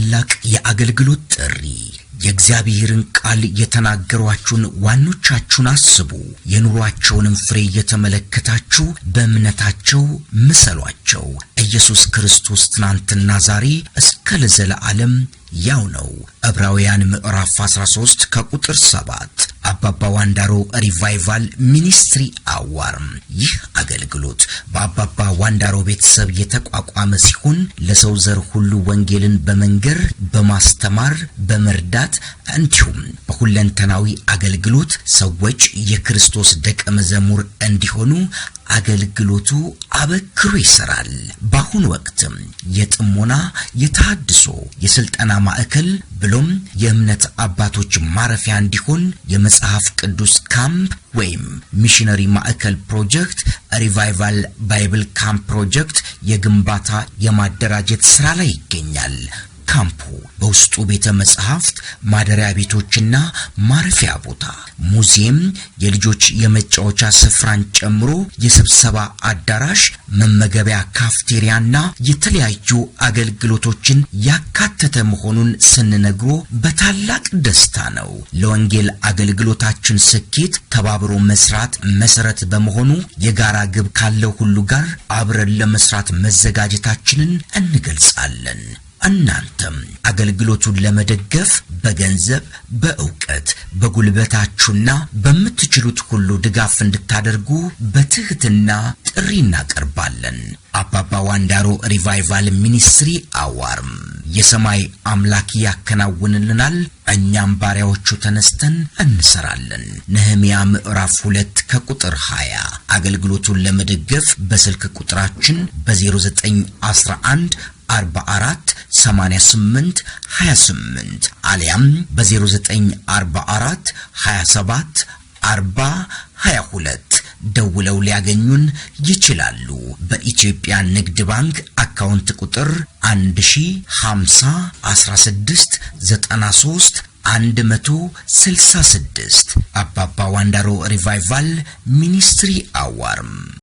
ታላቅ የአገልግሎት ጥሪ የእግዚአብሔርን ቃል የተናገሯችሁን ዋኖቻችሁን አስቡ። የኑሯቸውንም ፍሬ የተመለከታችሁ በእምነታቸው ምሰሏቸው። ኢየሱስ ክርስቶስ ትናንትና ዛሬ እስከ ለዘላለም ያው ነው። ዕብራውያን ምዕራፍ 13 ከቁጥር 7። አባባ ዋንዳሮ ሪቫይቫል ሚኒስትሪ አዋርድ። ይህ አገልግሎት በአባባ ዋንዳሮ ቤተሰብ የተቋቋመ ሲሆን ለሰው ዘር ሁሉ ወንጌልን በመንገር በማስተማር በመርዳት እንዲሁም በሁለንተናዊ አገልግሎት ሰዎች የክርስቶስ ደቀ መዝሙር እንዲሆኑ አገልግሎቱ አበክሮ ይሰራል። በአሁኑ ወቅትም የጥሞና የተሐድሶ የስልጠና ማዕከል ብሎም የእምነት አባቶች ማረፊያ እንዲሆን የመጽሐፍ ቅዱስ ካምፕ ወይም ሚሽነሪ ማዕከል ፕሮጀክት ሪቫይቫል ባይብል ካምፕ ፕሮጀክት የግንባታ የማደራጀት ስራ ላይ ይገኛል። ካምፑ በውስጡ ቤተ መጻሕፍት፣ ማደሪያ ቤቶችና ማረፊያ ቦታ፣ ሙዚየም፣ የልጆች የመጫወቻ ስፍራን ጨምሮ የስብሰባ አዳራሽ፣ መመገቢያ ካፍቴሪያና የተለያዩ አገልግሎቶችን ያካተተ መሆኑን ስንነግሮ በታላቅ ደስታ ነው። ለወንጌል አገልግሎታችን ስኬት ተባብሮ መስራት መሰረት በመሆኑ የጋራ ግብ ካለው ሁሉ ጋር አብረን ለመስራት መዘጋጀታችንን እንገልጻለን። እናንተም አገልግሎቱን ለመደገፍ በገንዘብ፣ በእውቀት፣ በጉልበታችሁና በምትችሉት ሁሉ ድጋፍ እንድታደርጉ በትህትና ጥሪ እናቀርባለን። አባባ ዋንዳሮ ሪቫይቫል ሚኒስትሪ አዋርድ የሰማይ አምላክ ያከናውንልናል፣ እኛም ባሪያዎቹ ተነስተን እንሰራለን። ነህምያ ምዕራፍ 2 ከቁጥር 20። አገልግሎቱን ለመደገፍ በስልክ ቁጥራችን በ0911 44 88 28 አሊያም በ0944 27 40 22 ደውለው ሊያገኙን ይችላሉ። በኢትዮጵያ ንግድ ባንክ አካውንት ቁጥር 1050 16 93 166 አባባ ዋንዳሮ ሪቫይቫል ሚኒስትሪ አዋርድ